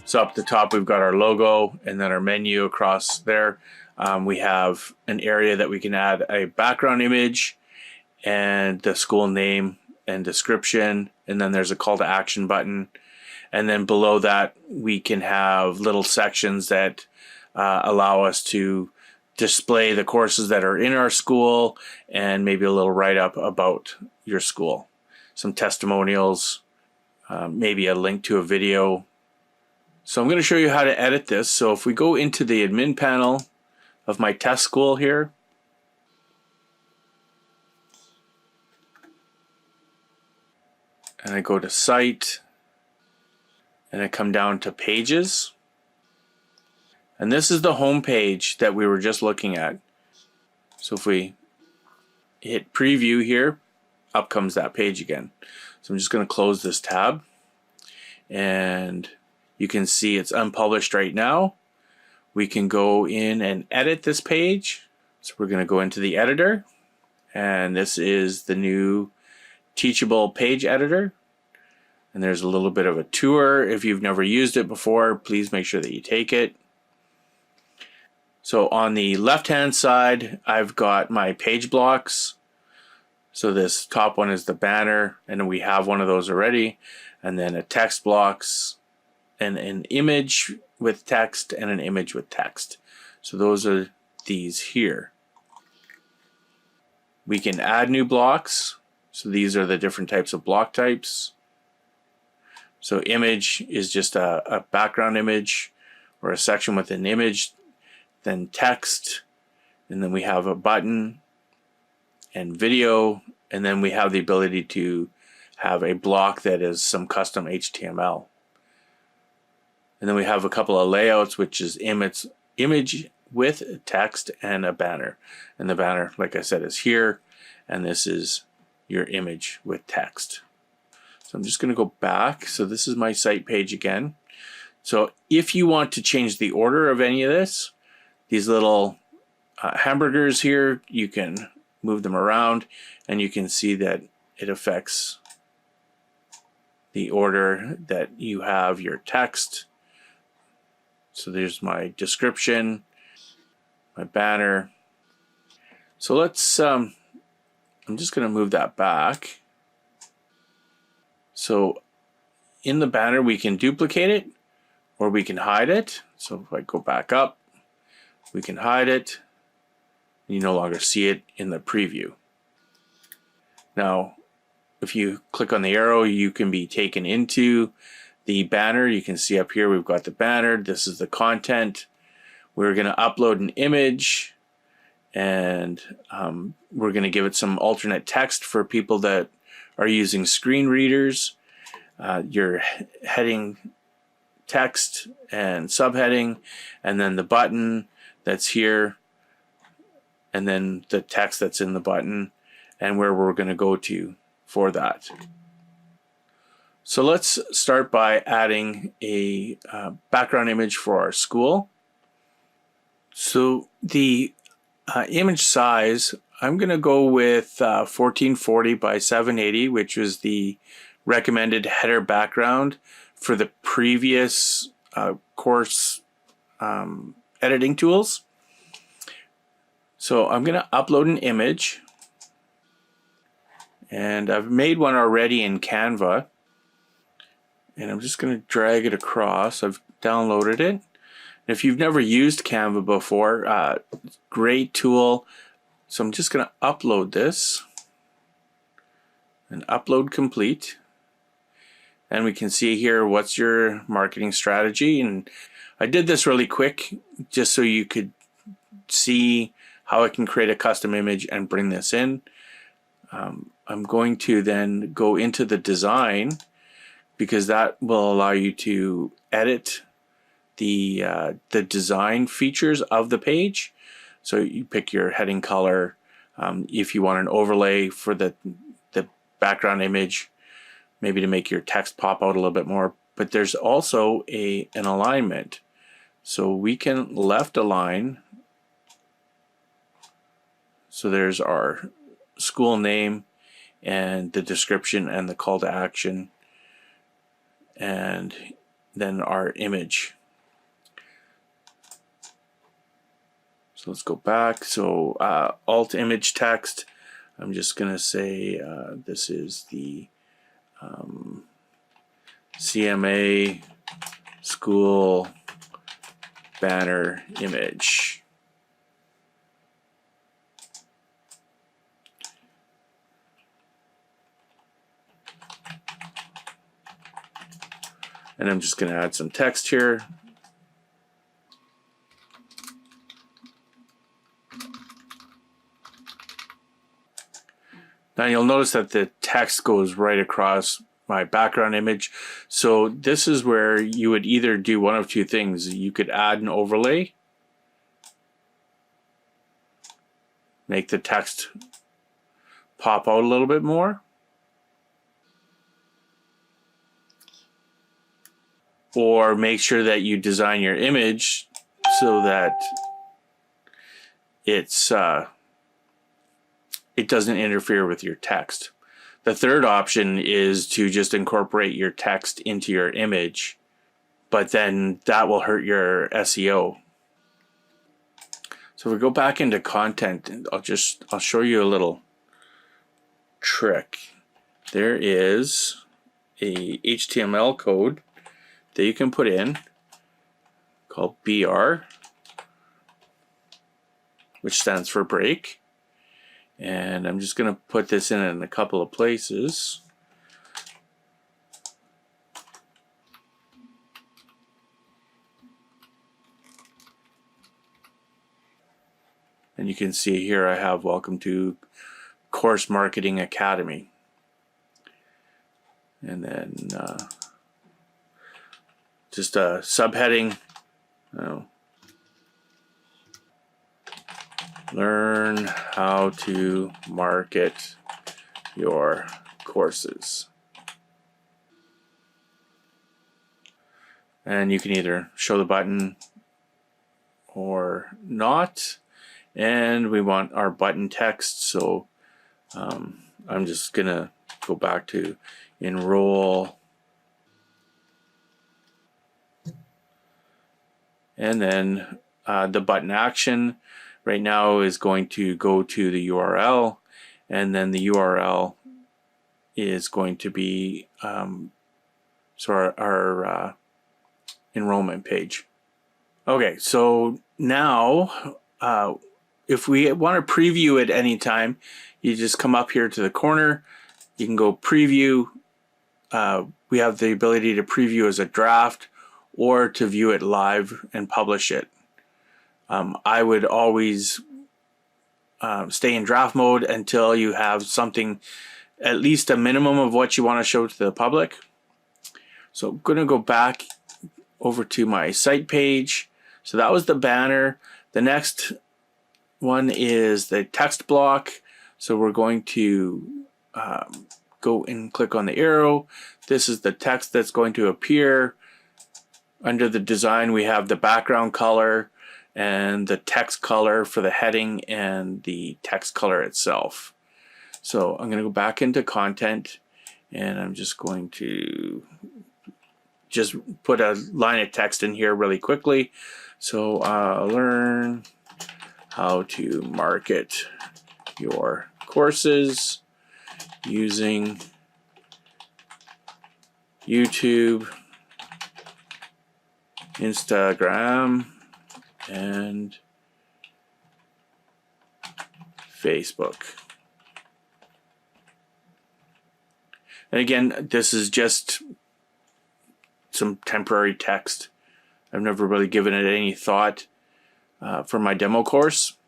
So up the top, we've got our logo and then our menu across there. We have an area that we can add a background image and the school name and description. And then there's a call to action button. And then below that, we can have little sections that allow us to display the courses that are in our school and maybe a little write-up about your school. Some testimonials, maybe a link to a video. So I'm going to show you how to edit this. So if we go into the admin panel of my test school here, and I go to Site, and I come down to Pages. And this is the home page that we were just looking at. So if we hit Preview here, up comes that page again. So I'm just going to close this tab. And you can see it's unpublished right now. We can go in and edit this page. So we're going to go into the editor. And this is the new Teachable Page Editor. And there's a little bit of a tour. If you've never used it before, please make sure that you take it. So on the left-hand side, I've got my page blocks. So this top one is the banner, and we have one of those already. And then a text blocks, and an image with text, and an image with text. So those are these here. We can add new blocks. So these are the different types of block types. So image is just a background image or a section with an image, then text, and then we have a button and video, and then we have the ability to have a block that is some custom HTML. And then we have a couple of layouts, which is image with text and a banner. And the banner, like I said, is here, and this is your image with text. So I'm just going to go back. So this is my site page again. So if you want to change the order of any of this, these little hamburgers here, you can move them around and you can see that it affects the order that you have your text. So there's my description, my banner. So let's, I'm just going to move that back. So in the banner, we can duplicate it or we can hide it. So if I go back up, we can hide it. You no longer see it in the preview. Now, if you click on the arrow, you can be taken into the banner. You can see up here, we've got the banner. This is the content. We're going to upload an image, and we're going to give it some alternate text for people that are using screen readers. Your heading text and subheading, and then the button that's here, and then the text that's in the button, and where we're going to go to for that. So let's start by adding a background image for our school. So the image size, I'm going to go with 1440 by 780, which was the recommended header background for the previous course editing tools. So I'm going to upload an image, and I've made one already in Canva, and I'm just going to drag it across. I've downloaded it. If you've never used Canva before, great tool. So I'm just going to upload this and upload complete. And we can see here what's your marketing strategy. And I did this really quick just so you could see how I can create a custom image and bring this in. I'm going to then go into the design, because that will allow you to edit the design features of the page. So you pick your heading color. If you want an overlay for the background image, maybe to make your text pop out a little bit more. But there's also an alignment. So we can left align. So there's our school name and the description and the call to action. And than our image. So let's go back. So alt image text. I'm just going to say this is the CMA school banner image. And I'm just going to add some text here. Now you'll notice that the text goes right across my background image. So this is where you would either do one of two things. You could add an overlay, make the text pop out a little bit more, or make sure that you design your image so that it doesn't interfere with your text. The third option is to just incorporate your text into your image, but then that will hurt your SEO. So if we go back into content, I'll show you a little trick. There is a HTML code that you can put in called BR, which stands for break. And I'm just going to put this in a couple of places. And you can see here I have welcome to Course Marketing Academy. And then just a subheading. Learn how to market your courses. And you can either show the button or not. And we want our button text, so I'm just gonna go back to enroll, and then the button action right now is going to go to the URL, and then the URL is going to be our enrollment page. Okay, so now if we want to preview at any time, you just come up here to the corner. You can go preview. We have the ability to preview as a draft or to view it live and publish it. I would always stay in draft mode until you have something, at least a minimum of what you want to show to the public. So I'm going to go back over to my site page. So that was the banner. The next one is the text block. So we're going to go and click on the arrow. This is the text that's going to appear. Under the design, we have the background color and the text color for the heading and the text color itself. So I'm going to go back into content, and I'm just going to just put a line of text in here really quickly. So learn how to market your courses using YouTube, Instagram, and Facebook. And again, this is just some temporary text. I've never really given it any thought. For my demo course,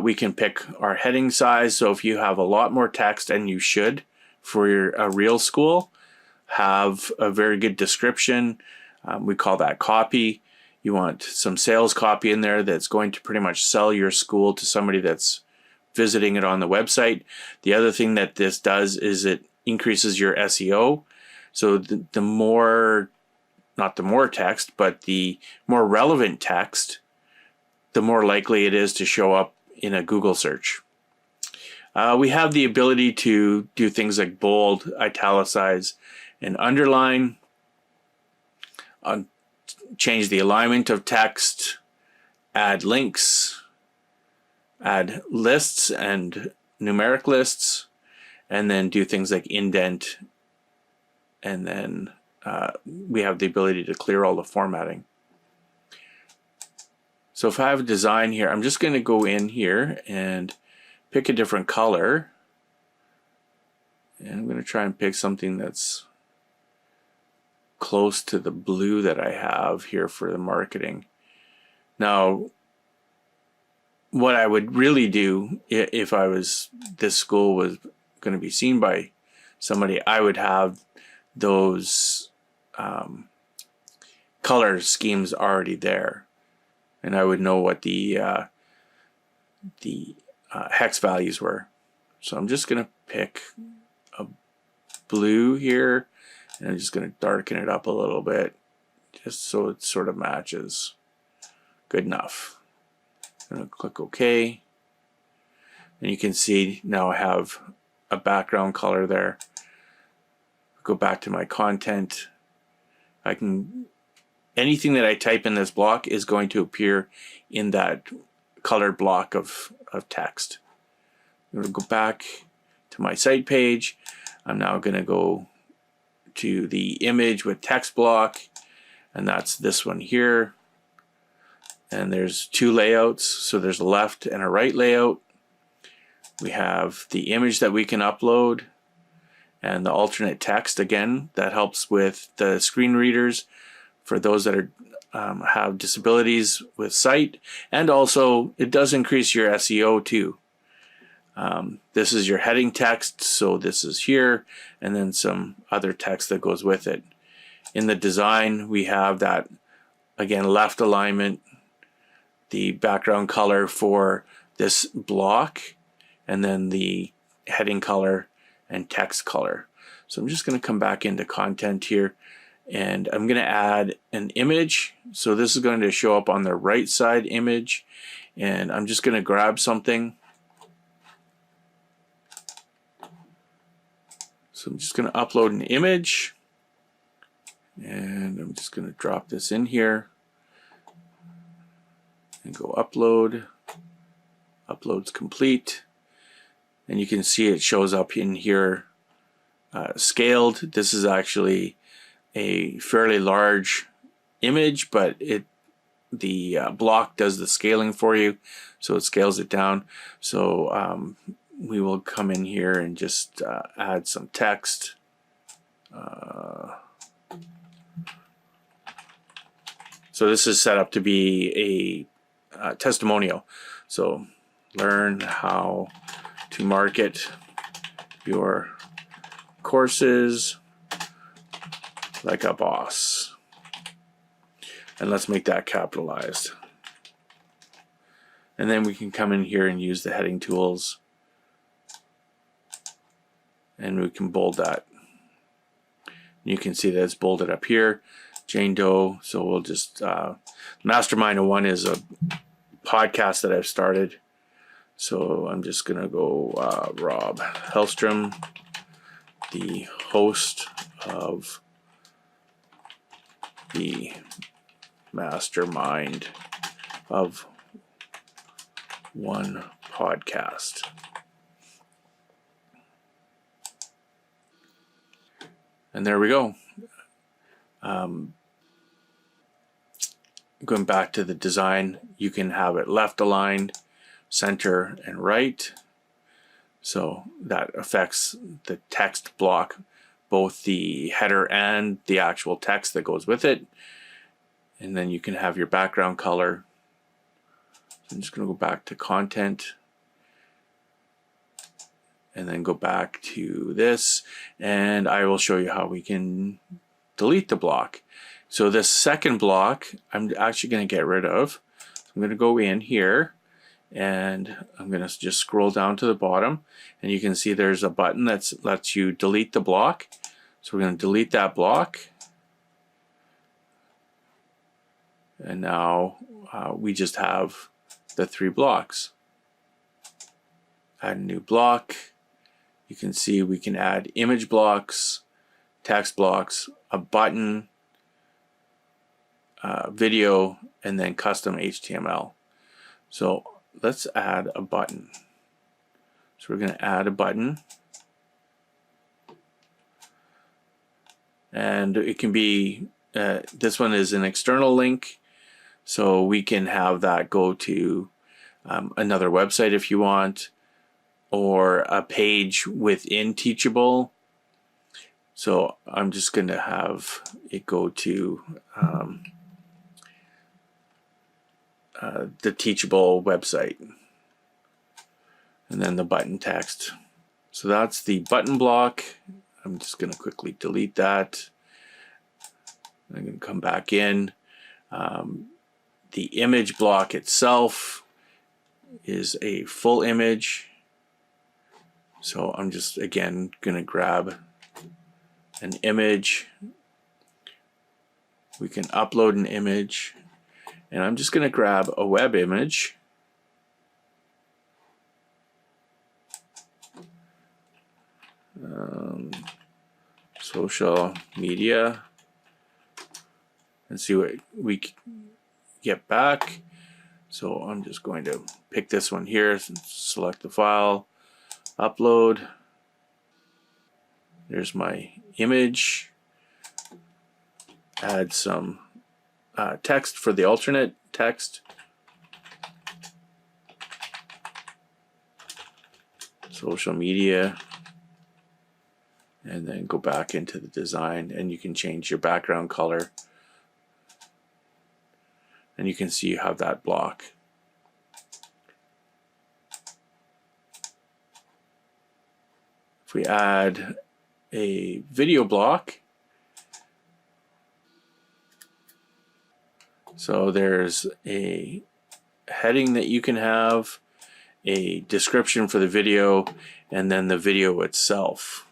we can pick our heading size. So if you have a lot more text, and you should for your real school, have a very good description. We call that copy. You want some sales copy in there that's going to pretty much sell your school to somebody that's visiting it on the website. The other thing that this does is it increases your SEO. So the more, not the more text, but the more relevant text, the more likely it is to show up in a Google search. We have the ability to do things like bold, italicize, and underline. change the alignment of text, add links, add lists and numeric lists, and then do things like indent, and then we have the ability to clear all the formatting. So if I have a design here, I'm just going to go in here and pick a different color, and I'm going to try and pick something that's close to the blue that I have here for the marketing. Now, what I would really do if I was, this school was going to be seen by somebody, I would have those color schemes already there, and I would know what the hex values were. So I'm just going to pick a blue here, and I'm just going to darken it up a little bit just so it sort of matches. Good enough. I'm going to click OK, and you can see now I have a background color there. Go back to my content. I can, anything that I type in this block is going to appear in that colored block of text. I'm going to go back to my site page. I'm now going to go to the image with text block, and that's this one here. And there's two layouts, so there's a left and a right layout. We have the image that we can upload and the alternate text. Again, that helps with the screen readers for those that are have disabilities with sight, and also it does increase your SEO too. This is your heading text, so this is here, and then some other text that goes with it. In the design, we have that, again, left alignment, the background color for this block, and then the heading color and text color. So I'm just going to come back into content here, and I'm going to add an image. So this is going to show up on the right side image, and I'm just going to grab something. So I'm just going to upload an image, and I'm just going to drop this in here and go upload. Upload's complete, and you can see it shows up in here scaled. This is actually a fairly large image, but the block does the scaling for you, so it scales it down. So we will come in here and just add some text. So this is set up to be a testimonial. So learn how to market your courses like a boss. And let's make that capitalized. And then we can come in here and use the heading tools, and we can bold that. You can see that it's bolded up here, Jane Doe. So we'll just Mastermind 01 is a podcast that I've started. So I'm just gonna go Rob Hellstrom, the host of the Mastermind of One podcast. And there we go. Going back to the design, you can have it left aligned, center, and right. So that affects the text block, both the header and the actual text that goes with it. And then you can have your background color. So I'm just going to go back to content, and then go back to this, and I will show you how we can delete the block. So this second block I'm actually going to get rid of. I'm going to go in here, and I'm going to just scroll down to the bottom, and you can see there's a button that lets you delete the block. So we're going to delete that block, and now we just have the 3 blocks. Add a new block. You can see we can add image blocks, text blocks, a button, video, and then custom HTML. So let's add a button. So we're going to add a button, and it can be this one is an external link, so we can have that go to another website if you want, or a page within Teachable. So I'm just going to have it go to the Teachable website, and then the button text. So that's the button block. I'm just going to quickly delete that. I'm going to come back in. The image block itself is a full image. So I'm just again going to grab an image. We can upload an image, and I'm just going to grab a web image. Social media, and see what we get back. So I'm just going to pick this one here, select the file, upload. There's my image. Add some text for the alternate text. Social media. And then go back into the design, and you can change your background color. And you can see you have that block. If we add a video block, so there's a heading that you can have, a description for the video, and then the video itself.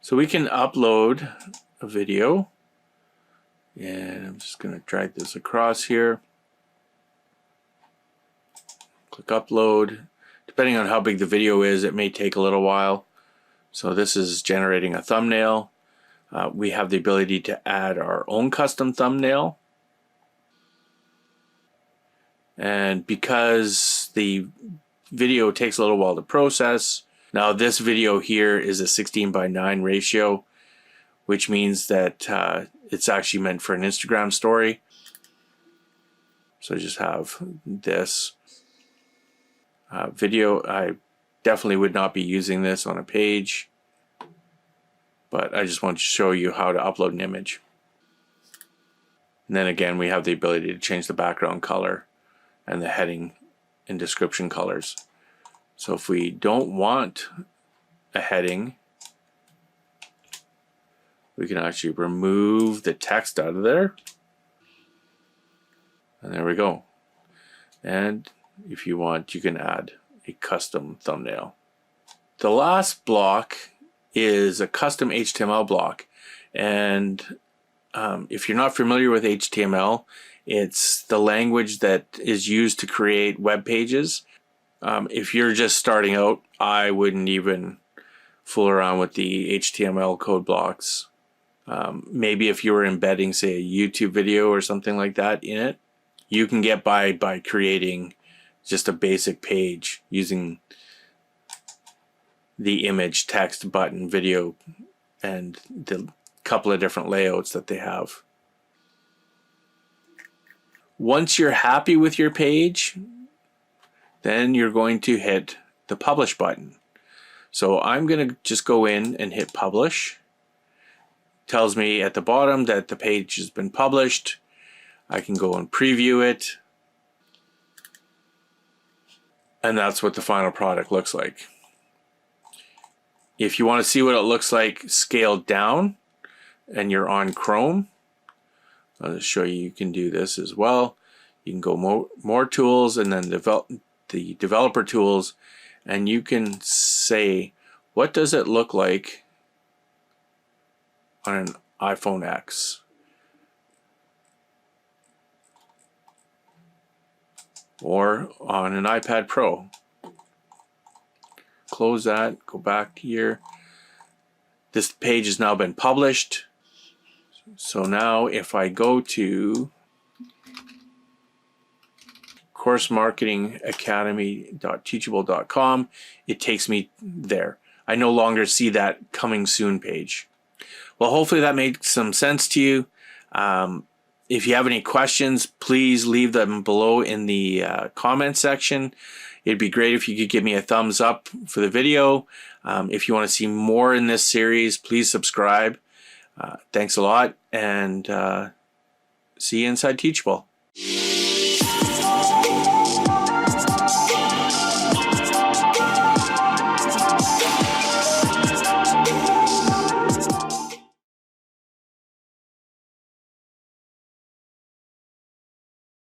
So we can upload a video, and I'm just going to drag this across here. Click upload. Depending on how big the video is, it may take a little while. So this is generating a thumbnail. We have the ability to add our own custom thumbnail. And because the video takes a little while to process, now this video here is a 16:9 ratio, which means that it's actually meant for an Instagram story. So I just have this video. I definitely would not be using this on a page, but I just want to show you how to upload an image. And then again, we have the ability to change the background color and the heading and description colors. So if we don't want a heading, we can actually remove the text out of there. And there we go. And if you want, you can add a custom thumbnail. The last block is a custom HTML block. And if you're not familiar with HTML, it's the language that is used to create web pages. If you're just starting out, I wouldn't even fool around with the HTML code blocks. Maybe if you were embedding, say, a YouTube video or something like that in it, you can get by creating just a basic page using the image, text, button, video, and the couple of different layouts that they have. Once you're happy with your page, then you're going to hit the publish button. So I'm going to just go in and hit publish. Tells me at the bottom that the page has been published. I can go and preview it. And that's what the final product looks like. If you want to see what it looks like scaled down and you're on Chrome, I'll just show you can do this as well. You can go more tools and then the developer tools, and you can say, what does it look like on an iPhone X? Or on an iPad Pro. Close that, go back here. This page has now been published. So now if I go to coursemarketingacademy.teachable.com, it takes me there. I no longer see that coming soon page. Well, hopefully that made some sense to you. If you have any questions, please leave them below in the comment section. It'd be great if you could give me a thumbs up for the video. If you want to see more in this series, please subscribe. Thanks a lot, and see you inside Teachable.